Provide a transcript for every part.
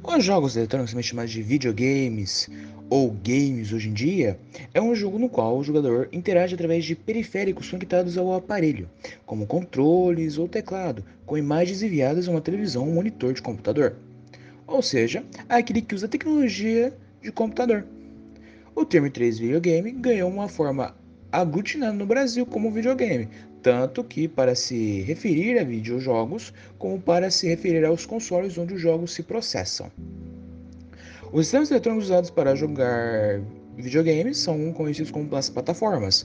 Os jogos eletrônicos, também chamados de videogames ou games hoje em dia, é um jogo no qual o jogador interage através de periféricos conectados ao aparelho, como controles ou teclado, com imagens enviadas a uma televisão ou monitor de computador. Ou seja, é aquele que usa tecnologia de computador. O termo 3 videogame ganhou uma forma aglutinada no Brasil como videogame, tanto que para se referir a videojogos, como para se referir aos consoles onde os jogos se processam. Os sistemas eletrônicos usados para jogar videogames são conhecidos como as plataformas.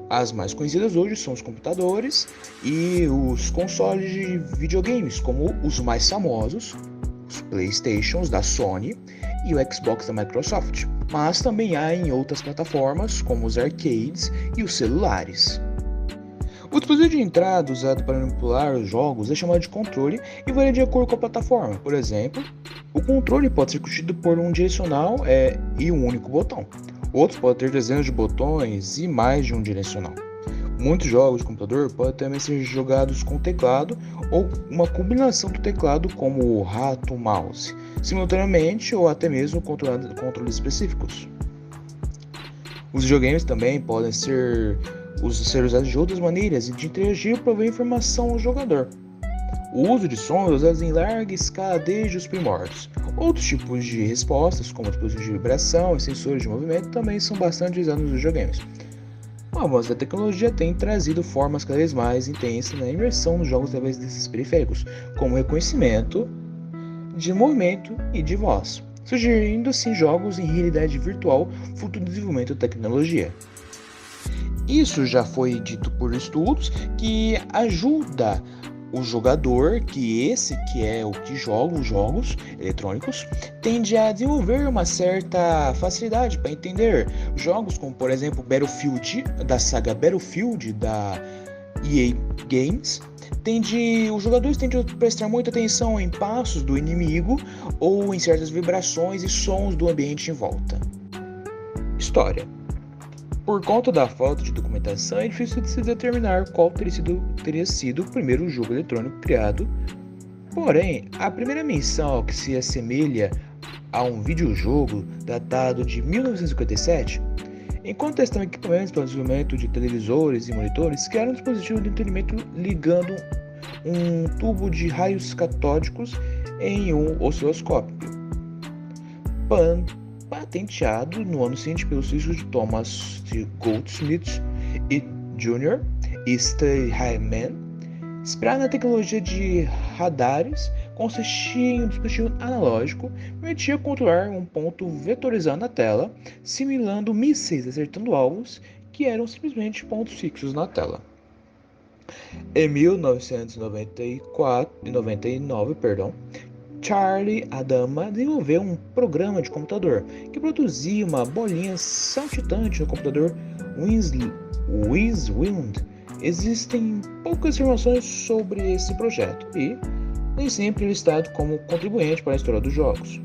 As mais conhecidas hoje são os computadores e os consoles de videogames, como os mais famosos, os PlayStations da Sony e o Xbox da Microsoft. Mas também há em outras plataformas, como os arcades e os celulares. O dispositivo de entrada usado para manipular os jogos é chamado de controle e varia de acordo com a plataforma. Por exemplo, o controle pode ser constituído por um direcional e um único botão. Outros podem ter dezenas de botões e mais de um direcional. Muitos jogos de computador podem também ser jogados com teclado ou uma combinação do teclado como o rato mouse, simultaneamente ou até mesmo controles específicos. Os videogames também podem ser usados de outras maneiras e de interagir para prover informação ao jogador. O uso de sons é usado em larga escala desde os primórdios. Outros tipos de respostas, como dispositivos de vibração e sensores de movimento, também são bastante usados nos videogames. O avanço da tecnologia tem trazido formas cada vez mais intensas na imersão nos jogos através desses periféricos, como reconhecimento de movimento e de voz, sugerindo assim jogos em realidade virtual, fruto do desenvolvimento da tecnologia. Isso já foi dito por estudos que ajuda o jogador, que é o que joga os jogos eletrônicos, tende a desenvolver uma certa facilidade para entender jogos como, por exemplo, Battlefield, da saga Battlefield da EA Games. Os jogadores tendem a prestar muita atenção em passos do inimigo ou em certas vibrações e sons do ambiente em volta. História. Por conta da falta de documentação, é difícil de se determinar qual teria sido o primeiro jogo eletrônico criado. Porém, a primeira menção ao que se assemelha a um videojogo datado de 1957, enquanto testam equipamentos para o desenvolvimento de televisores e monitores, criaram um dispositivo de entretenimento ligando um tubo de raios catódicos em um osciloscópio. Patenteado no ano seguinte pelos filhos de Thomas Goldsmith e Jr. e Steinman, inspirado na tecnologia de radares, consistia em um dispositivo analógico que permitia controlar um ponto vetorizado na tela, simulando mísseis acertando alvos que eram simplesmente pontos fixos na tela. Em 1999, Charlie Adama desenvolveu um programa de computador que produzia uma bolinha saltitante no computador WinWind. Existem poucas informações sobre esse projeto e nem sempre ele é listado como contribuinte para a história dos jogos.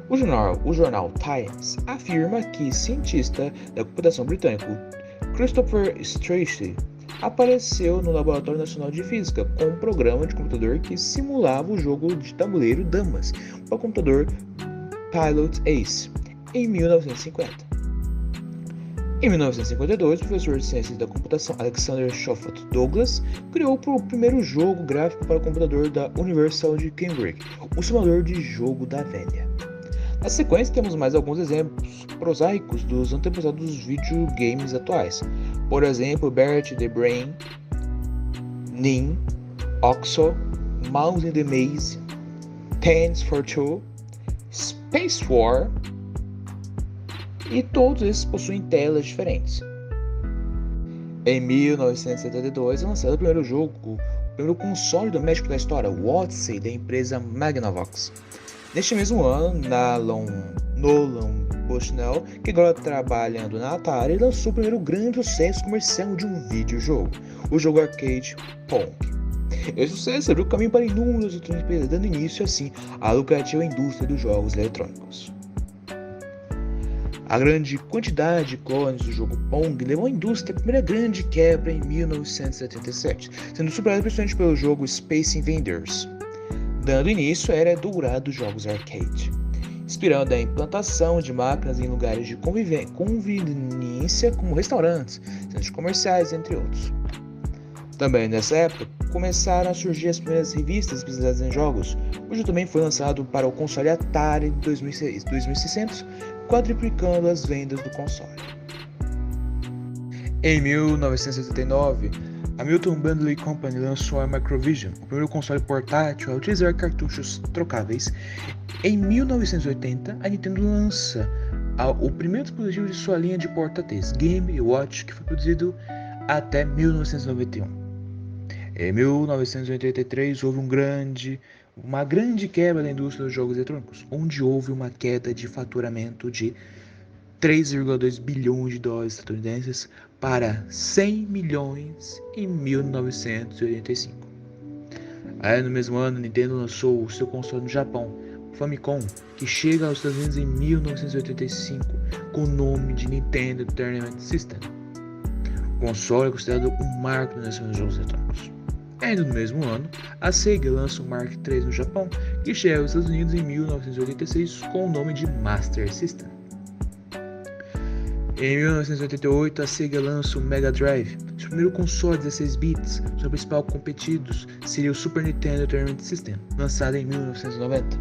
O jornal Times afirma que cientista da computação britânico Christopher Strachey apareceu no Laboratório Nacional de Física com um programa de computador que simulava o jogo de tabuleiro Damas para o computador Pilot Ace em 1950. Em 1952, o professor de Ciências da Computação Alexander Schofield Douglas criou o primeiro jogo gráfico para o computador da Universal de Cambridge, o simulador de jogo da velha. Na sequência, temos mais alguns exemplos prosaicos dos antepassados dos videogames atuais. Por exemplo, Bert the Brain, Nin, Oxo, Mouse in the Maze, Tennis for Two, Space War, e todos esses possuem telas diferentes. Em 1972 é lançado o primeiro console doméstico da história, o Odyssey, da empresa Magnavox. Neste mesmo ano, Nolan Bushnell, que agora trabalhando na Atari, lançou o primeiro grande sucesso comercial de um videojogo, o jogo arcade Pong. Esse sucesso abriu o caminho para inúmeras outras empresas, dando início assim à lucrativa indústria dos jogos eletrônicos. A grande quantidade de clones do jogo Pong levou a indústria à primeira grande quebra em 1977, sendo superada principalmente pelo jogo Space Invaders, dando início à era dourada dos jogos arcade, inspirando a implantação de máquinas em lugares de conveniência como restaurantes, centros comerciais, entre outros. Também nessa época, começaram a surgir as primeiras revistas especializadas em jogos, cujo também foi lançado para o console Atari em 2600, quadruplicando as vendas do console. Em 1979, a Milton Bradley Company lançou a Microvision, o primeiro console portátil a utilizar cartuchos trocáveis. Em 1980, a Nintendo lança o primeiro dispositivo de sua linha de portáteis, Game & Watch, que foi produzido até 1991. Em 1983, houve uma grande quebra da indústria dos jogos eletrônicos, onde houve uma queda de faturamento de 3,2 bilhões de dólares estadunidenses para 100 milhões em 1985. Aí, no mesmo ano, a Nintendo lançou o seu console no Japão, o Famicom, que chega aos Estados Unidos em 1985 com o nome de Nintendo Entertainment System. O console é considerado um marco no nascimento dos jogos eletrônicos. Ainda no mesmo ano, a Sega lança o Mark III no Japão, que chega aos Estados Unidos em 1986 com o nome de Master System. Em 1988, a Sega lança o Mega Drive, seu primeiro console de 16 bits. Seu principal competido seria o Super Nintendo Entertainment System, lançado em 1990.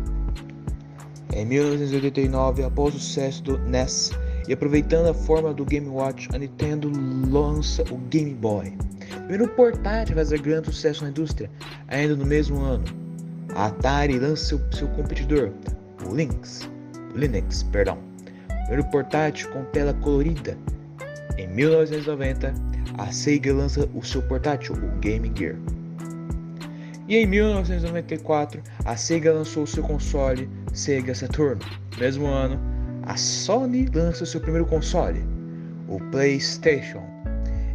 Em 1989, após o sucesso do NES e aproveitando a forma do Game Watch, a Nintendo lança o Game Boy, primeiro portátil a fazer grande sucesso na indústria. Ainda no mesmo ano, a Atari lança seu competidor, o Lynx, primeiro portátil com tela colorida. Em 1990, a Sega lança o seu portátil, o Game Gear. E em 1994, a Sega lançou o seu console, Sega Saturn. No mesmo ano, a Sony lança o seu primeiro console, o PlayStation.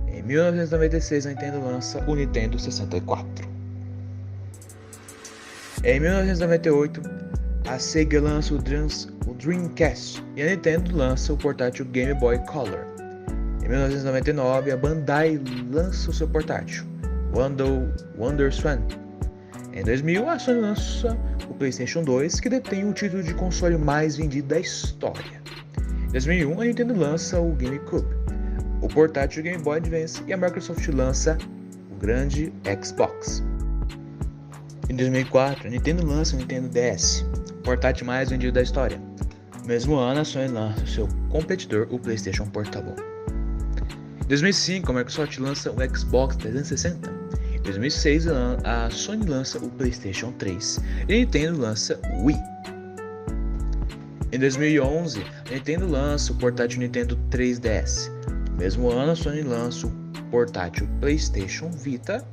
Em 1996, a Nintendo lança o Nintendo 64. Em 1998, a Sega lança o Dreamcast e a Nintendo lança o portátil Game Boy Color. Em 1999, a Bandai lança o seu portátil, WonderSwan. Em 2000, a Sony lança o PlayStation 2, que detém o título de console mais vendido da história. Em 2001, a Nintendo lança o GameCube, o portátil Game Boy Advance, e a Microsoft lança o grande Xbox. Em 2004, a Nintendo lança o Nintendo DS, o portátil mais vendido da história. No mesmo ano, a Sony lança o seu competidor, o PlayStation Portable. Em 2005, a Microsoft lança o Xbox 360. Em 2006, a Sony lança o PlayStation 3 e a Nintendo lança o Wii. Em 2011, a Nintendo lança o portátil Nintendo 3DS. No mesmo ano, a Sony lança o portátil PlayStation Vita.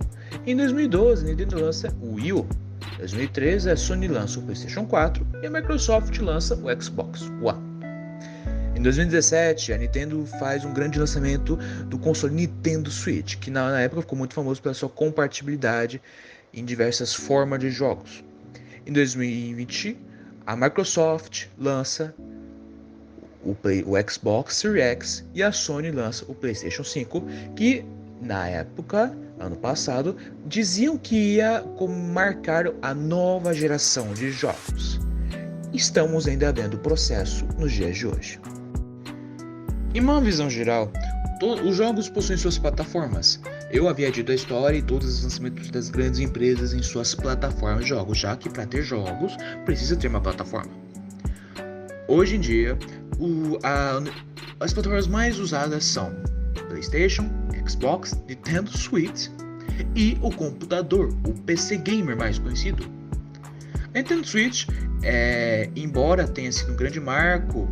Em 2012, a Nintendo lança o Wii U. Em 2013, a Sony lança o PlayStation 4 e a Microsoft lança o Xbox One. Em 2017, a Nintendo faz um grande lançamento do console Nintendo Switch, que na época ficou muito famoso pela sua compatibilidade em diversas formas de jogos. Em 2020, a Microsoft lança o Xbox Series X e a Sony lança o PlayStation 5, que na época, ano passado, diziam que ia marcar a nova geração de jogos. Estamos ainda vendo o processo nos dias de hoje. Em uma visão geral, os jogos possuem suas plataformas. Eu havia dito a história e todos os lançamentos das grandes empresas em suas plataformas de jogos, já que para ter jogos precisa ter uma plataforma. Hoje em dia, as plataformas mais usadas são PlayStation, Xbox, Nintendo Switch e o computador, o PC Gamer mais conhecido. A Nintendo Switch, embora tenha sido um grande marco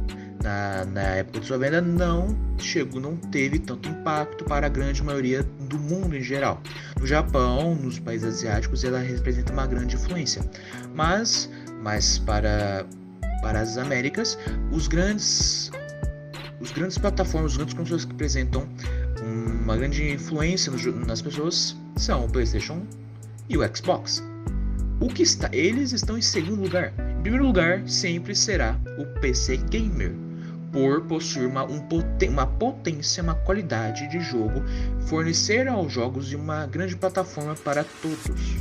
na época de sua venda, não teve tanto impacto para a grande maioria do mundo em geral. No Japão, nos países asiáticos, ela representa uma grande influência, mas para as Américas, os grandes plataformas, os grandes consoles que apresentam uma grande influência nas pessoas são o PlayStation e o Xbox. Eles estão em segundo lugar. Em primeiro lugar sempre será o PC Gamer, por possuir uma potência, uma qualidade de jogo, fornecer aos jogos e uma grande plataforma para todos.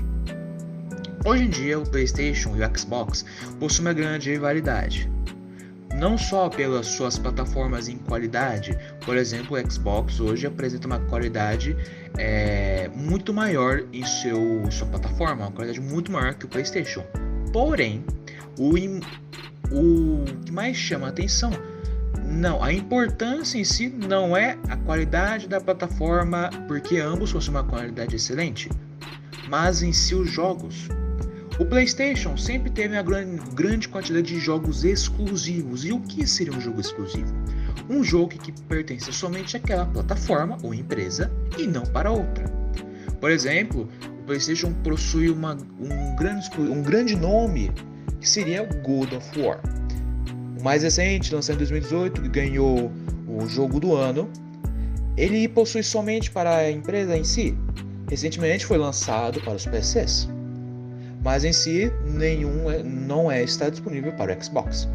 Hoje em dia, o PlayStation e o Xbox possuem uma grande rivalidade, não só pelas suas plataformas em qualidade. Por exemplo, o Xbox hoje apresenta uma qualidade muito maior em sua plataforma, uma qualidade muito maior que o PlayStation. Porém, o que mais chama a atenção, a importância em si não é a qualidade da plataforma, porque ambos possuem uma qualidade excelente, mas em si os jogos. O PlayStation sempre teve uma grande quantidade de jogos exclusivos. E o que seria um jogo exclusivo? Um jogo que pertence somente àquela plataforma ou empresa e não para outra. Por exemplo, o PlayStation possui um grande nome, que seria o God of War. O mais recente, lançado em 2018, que ganhou o jogo do ano, ele possui somente para a empresa em si. Recentemente foi lançado para os PCs, mas em si não está disponível para o Xbox.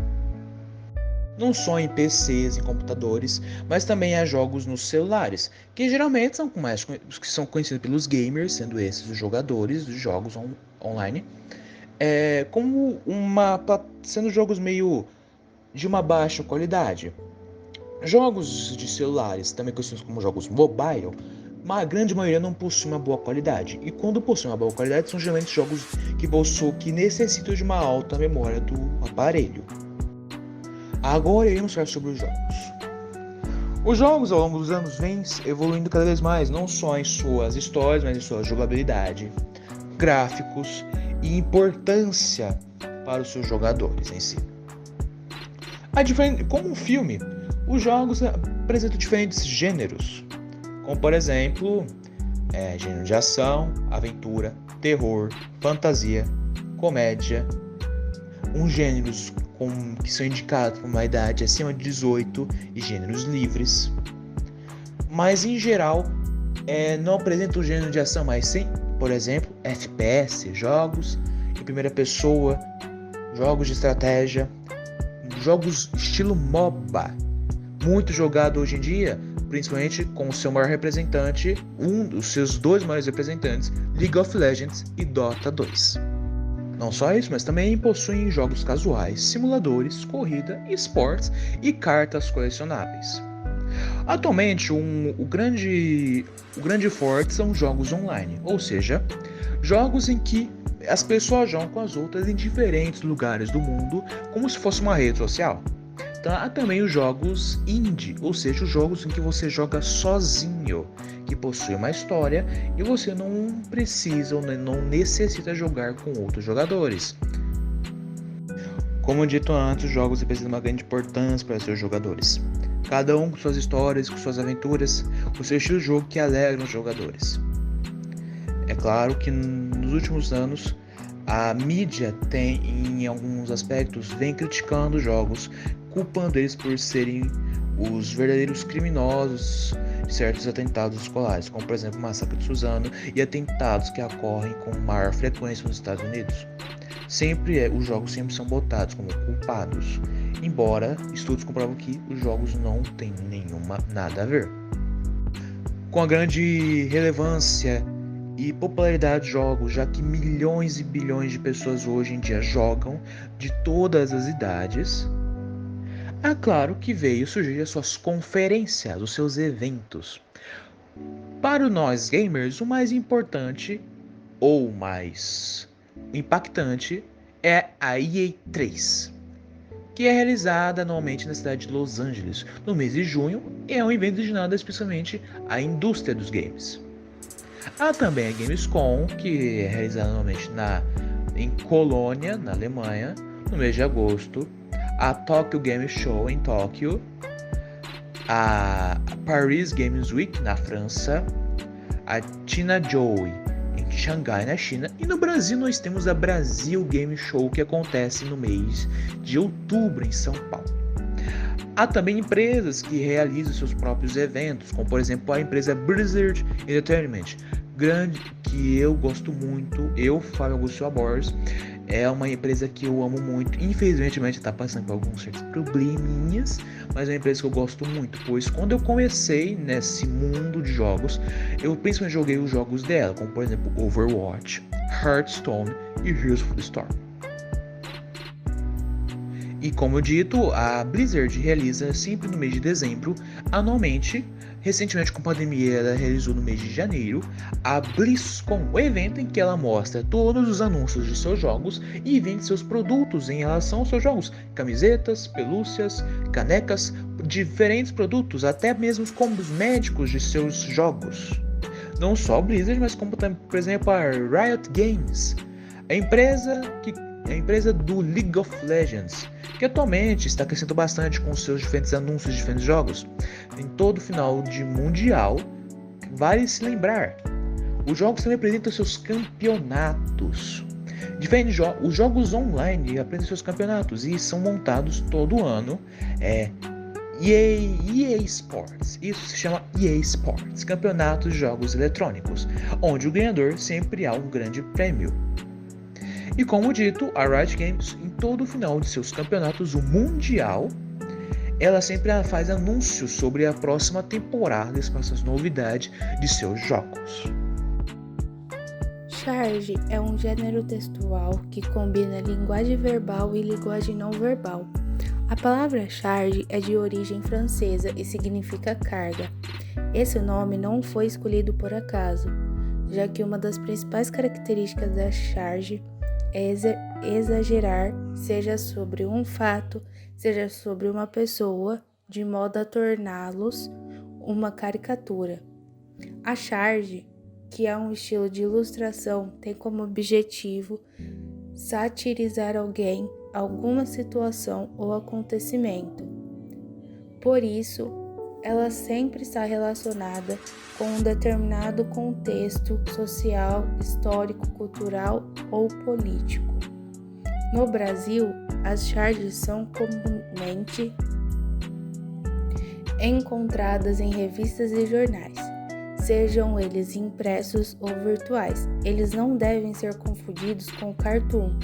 Não só em PCs e computadores, mas também há jogos nos celulares, que geralmente são conhecidos pelos gamers, sendo esses os jogadores dos jogos online, sendo jogos meio de uma baixa qualidade. Jogos de celulares, também conhecidos como jogos mobile, a grande maioria não possui uma boa qualidade. E quando possui uma boa qualidade, são geralmente jogos que necessitam de uma alta memória do aparelho. Agora iremos falar sobre os jogos. Os jogos ao longo dos anos vêm evoluindo cada vez mais, não só em suas histórias, mas em sua jogabilidade, gráficos e importância para os seus jogadores em si. Como um filme, os jogos apresentam diferentes gêneros, como por exemplo, gênero de ação, aventura, terror, fantasia, comédia, gêneros que são indicados por uma idade acima de 18 e gêneros livres. Mas em geral, não apresenta o gênero de ação, mas sim, por exemplo, FPS, jogos em primeira pessoa, jogos de estratégia, jogos estilo MOBA, muito jogado hoje em dia, principalmente com o seu maior representante, um dos seus dois maiores representantes, League of Legends e Dota 2. Não só isso, mas também possuem jogos casuais, simuladores, corrida, esportes e cartas colecionáveis. Atualmente, o grande forte são jogos online, ou seja, jogos em que as pessoas jogam com as outras em diferentes lugares do mundo, como se fosse uma rede social. Há também os jogos indie, ou seja, os jogos em que você joga sozinho, que possuem uma história e você não precisa ou não necessita jogar com outros jogadores. Como dito antes, os jogos representam uma grande importância para seus jogadores. Cada um com suas histórias, com suas aventuras, o seu estilo de jogo que alegra os jogadores. É claro que nos últimos anos, a mídia em alguns aspectos, vem criticando os jogos, culpando eles por serem os verdadeiros criminosos de certos atentados escolares, como por exemplo o massacre de Suzano e atentados que ocorrem com maior frequência nos Estados Unidos. Os jogos sempre são botados como culpados, embora estudos comprovam que os jogos não têm nada a ver. Com a grande relevância e popularidade de jogos, já que milhões e bilhões de pessoas hoje em dia jogam de todas as idades, é claro que veio surgir as suas conferências, os seus eventos. Para nós gamers, o mais importante ou mais impactante é a EA3, que é realizada anualmente na cidade de Los Angeles, no mês de junho, e é um evento destinado especialmente à indústria dos games. Há também a Gamescom, que é realizada anualmente em Colônia, na Alemanha, no mês de agosto, a Tokyo Game Show em Tóquio, a Paris Games Week na França, a China Joy em Xangai, na China, e no Brasil nós temos a Brasil Game Show, que acontece no mês de outubro em São Paulo. Há também empresas que realizam seus próprios eventos, como por exemplo a empresa Blizzard Entertainment, grande, que eu gosto muito, Fábio Augusto Borges, é uma empresa que eu amo muito. Infelizmente está passando por alguns certos probleminhas, mas é uma empresa que eu gosto muito, pois quando eu comecei nesse mundo de jogos, eu principalmente joguei os jogos dela, como por exemplo Overwatch, Hearthstone e Heroes of the Storm. E como dito, a Blizzard realiza sempre no mês de dezembro, anualmente. Recentemente, com a pandemia, ela realizou no mês de janeiro a BlizzCon, o evento em que ela mostra todos os anúncios de seus jogos e vende seus produtos em relação aos seus jogos, camisetas, pelúcias, canecas, diferentes produtos, até mesmo os combos médicos de seus jogos. Não só a Blizzard, mas como também, por exemplo, a Riot Games, a empresa do League of Legends, que atualmente está crescendo bastante com seus diferentes anúncios de diferentes jogos. Em todo final de mundial, vale se lembrar, os jogos também apresentam seus campeonatos. Os jogos online apresentam seus campeonatos e são montados todo ano. EA Sports, isso se chama EA Sports, campeonatos de jogos eletrônicos, onde o ganhador sempre há um grande prêmio. E como dito, a Riot Games, em todo o final de seus campeonatos, o Mundial, ela sempre faz anúncios sobre a próxima temporada, as próximas novidades de seus jogos. Charge é um gênero textual que combina linguagem verbal e linguagem não verbal. A palavra charge é de origem francesa e significa carga. Esse nome não foi escolhido por acaso, já que uma das principais características da charge é exagerar, seja sobre um fato, seja sobre uma pessoa, de modo a torná-los uma caricatura. A charge, que é um estilo de ilustração, tem como objetivo satirizar alguém, alguma situação ou acontecimento. Por isso, ela sempre está relacionada com um determinado contexto social, histórico, cultural ou político. No Brasil, as charges são comumente encontradas em revistas e jornais, sejam eles impressos ou virtuais. Eles não devem ser confundidos com o cartoon,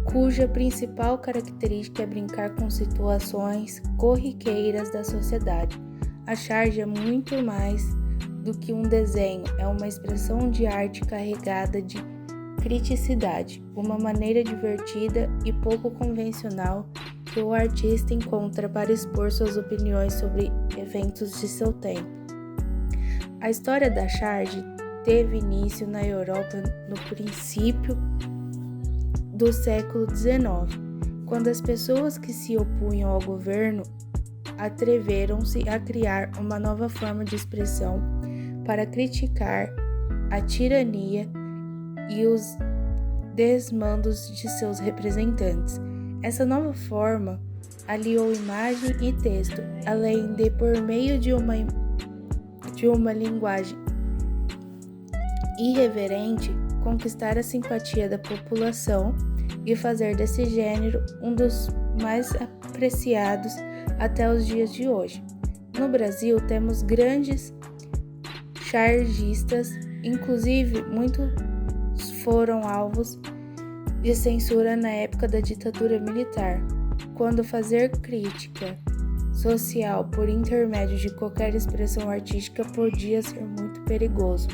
cuja principal característica é brincar com situações corriqueiras da sociedade. A charge é muito mais do que um desenho, é uma expressão de arte carregada de criticidade, uma maneira divertida e pouco convencional que o artista encontra para expor suas opiniões sobre eventos de seu tempo. A história da charge teve início na Europa no princípio do século XIX, quando as pessoas que se opunham ao governo atreveram-se a criar uma nova forma de expressão para criticar a tirania e os desmandos de seus representantes. Essa nova forma aliou imagem e texto, além de, por meio de uma linguagem irreverente, conquistar a simpatia da população e fazer desse gênero um dos mais apreciados até os dias de hoje. No Brasil, temos grandes chargistas, inclusive muitos foram alvos de censura na época da ditadura militar, quando fazer crítica social por intermédio de qualquer expressão artística podia ser muito perigoso.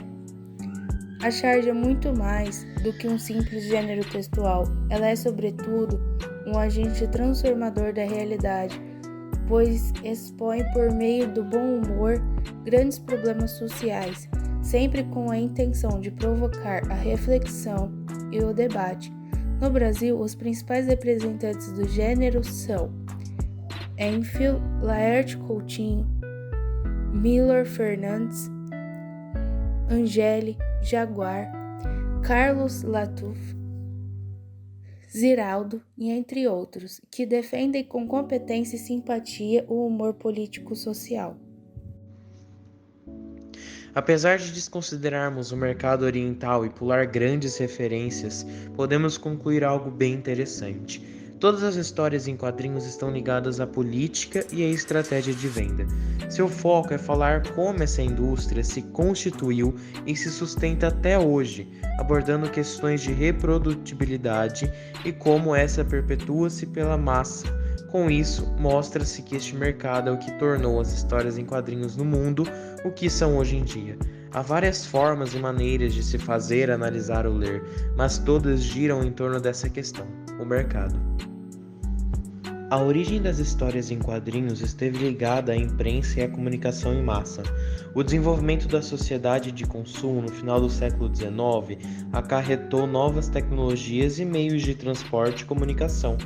A charge é muito mais do que um simples gênero textual. Ela é, sobretudo, um agente transformador da realidade, pois expõe por meio do bom humor grandes problemas sociais, sempre com a intenção de provocar a reflexão e o debate. No Brasil, os principais representantes do gênero são Enfield, Laerte Coutinho, Milor Fernandes, Angéle, Jaguar, Carlos Latuf, Ziraldo e entre outros, que defendem com competência e simpatia o humor político-social. Apesar de desconsiderarmos o mercado oriental e pular grandes referências, podemos concluir algo bem interessante. Todas as histórias em quadrinhos estão ligadas à política e à estratégia de venda. Seu foco é falar como essa indústria se constituiu e se sustenta até hoje, abordando questões de reprodutibilidade e como essa perpetua-se pela massa. Com isso, mostra-se que este mercado é o que tornou as histórias em quadrinhos no mundo o que são hoje em dia. Há várias formas e maneiras de se fazer, analisar ou ler, mas todas giram em torno dessa questão, o mercado. A origem das histórias em quadrinhos esteve ligada à imprensa e à comunicação em massa. O desenvolvimento da sociedade de consumo no final do século XIX acarretou novas tecnologias e meios de transporte e comunicação,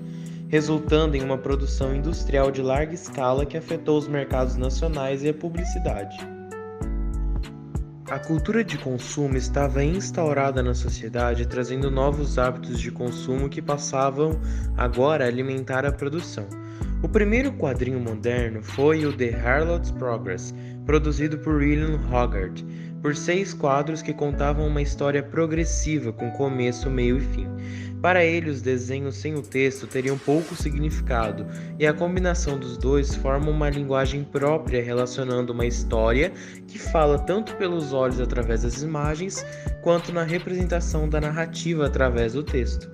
resultando em uma produção industrial de larga escala que afetou os mercados nacionais e a publicidade. A cultura de consumo estava instaurada na sociedade, trazendo novos hábitos de consumo que passavam agora a alimentar a produção. O primeiro quadrinho moderno foi o The Harlot's Progress, produzido por William Hogarth, por 6 quadros que contavam uma história progressiva com começo, meio e fim. Para ele, os desenhos sem o texto teriam pouco significado, e a combinação dos dois forma uma linguagem própria relacionando uma história que fala tanto pelos olhos através das imagens, quanto na representação da narrativa através do texto.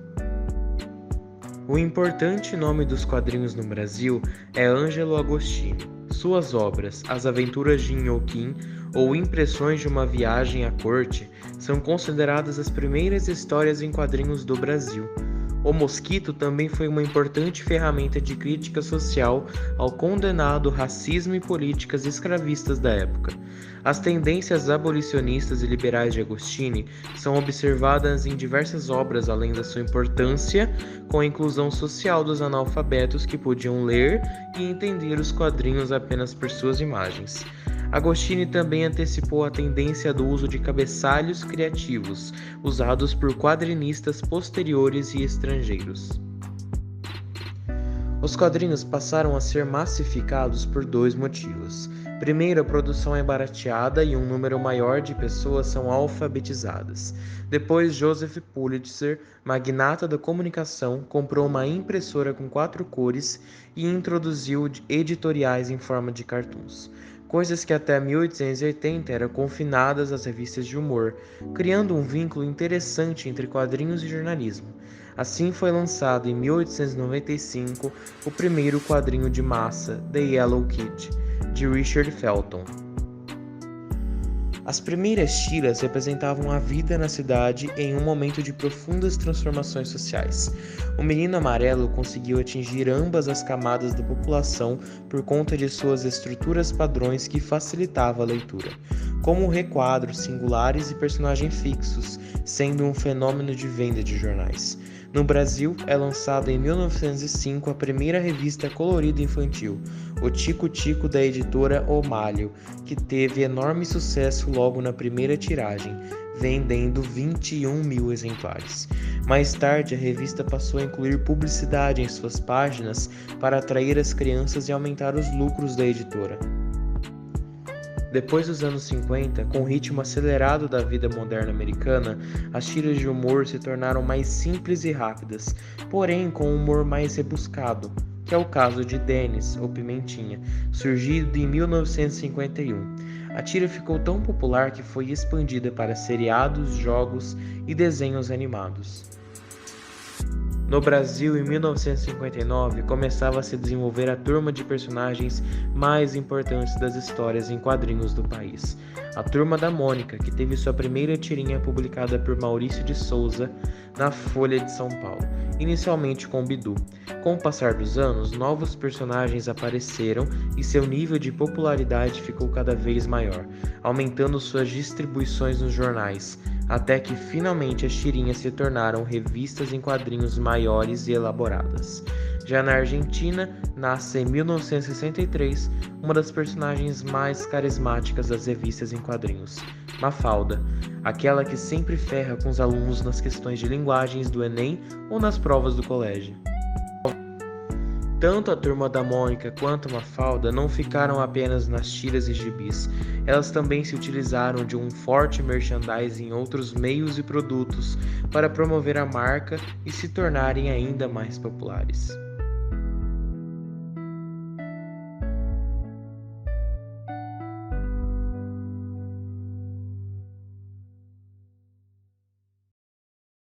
O importante nome dos quadrinhos no Brasil é Angelo Agostini. Suas obras, As Aventuras de Inhoquim ou Impressões de uma Viagem à Corte, são consideradas as primeiras histórias em quadrinhos do Brasil. O Mosquito também foi uma importante ferramenta de crítica social ao condenado racismo e políticas escravistas da época. As tendências abolicionistas e liberais de Agostini são observadas em diversas obras, além da sua importância com a inclusão social dos analfabetos que podiam ler e entender os quadrinhos apenas por suas imagens. Agostini também antecipou a tendência do uso de cabeçalhos criativos, usados por quadrinistas posteriores e estrangeiros. Os quadrinhos passaram a ser massificados por 2 motivos. Primeiro, a produção é barateada e um número maior de pessoas são alfabetizadas. Depois, Joseph Pulitzer, magnata da comunicação, comprou uma impressora com 4 cores e introduziu editoriais em forma de cartoons. Coisas que até 1880 eram confinadas às revistas de humor, criando um vínculo interessante entre quadrinhos e jornalismo. Assim foi lançado em 1895 o primeiro quadrinho de massa, The Yellow Kid, de Richard Felton. As primeiras tiras representavam a vida na cidade em um momento de profundas transformações sociais. O Menino Amarelo conseguiu atingir ambas as camadas da população por conta de suas estruturas padrões que facilitava a leitura, como requadros singulares e personagens fixos, sendo um fenômeno de venda de jornais. No Brasil, é lançada em 1905 a primeira revista colorida infantil, o Tico Tico da editora O Malho, que teve enorme sucesso logo na primeira tiragem, vendendo 21.000 exemplares. Mais tarde, a revista passou a incluir publicidade em suas páginas para atrair as crianças e aumentar os lucros da editora. Depois dos anos 50, com o ritmo acelerado da vida moderna americana, as tiras de humor se tornaram mais simples e rápidas, porém com um humor mais rebuscado, que é o caso de Dennis, ou Pimentinha, surgido em 1951. A tira ficou tão popular que foi expandida para seriados, jogos e desenhos animados. No Brasil, em 1959, começava a se desenvolver a turma de personagens mais importantes das histórias em quadrinhos do país. A Turma da Mônica, que teve sua primeira tirinha publicada por Maurício de Souza na Folha de São Paulo, inicialmente com Bidu. Com o passar dos anos, novos personagens apareceram e seu nível de popularidade ficou cada vez maior, aumentando suas distribuições nos jornais, até que finalmente as tirinhas se tornaram revistas em quadrinhos maiores e elaboradas. Já na Argentina, nasce em 1963 uma das personagens mais carismáticas das revistas em quadrinhos, Mafalda, aquela que sempre ferra com os alunos nas questões de linguagens do Enem ou nas provas do colégio. Tanto a Turma da Mônica quanto a Mafalda não ficaram apenas nas tiras e gibis, elas também se utilizaram de um forte merchandising em outros meios e produtos para promover a marca e se tornarem ainda mais populares.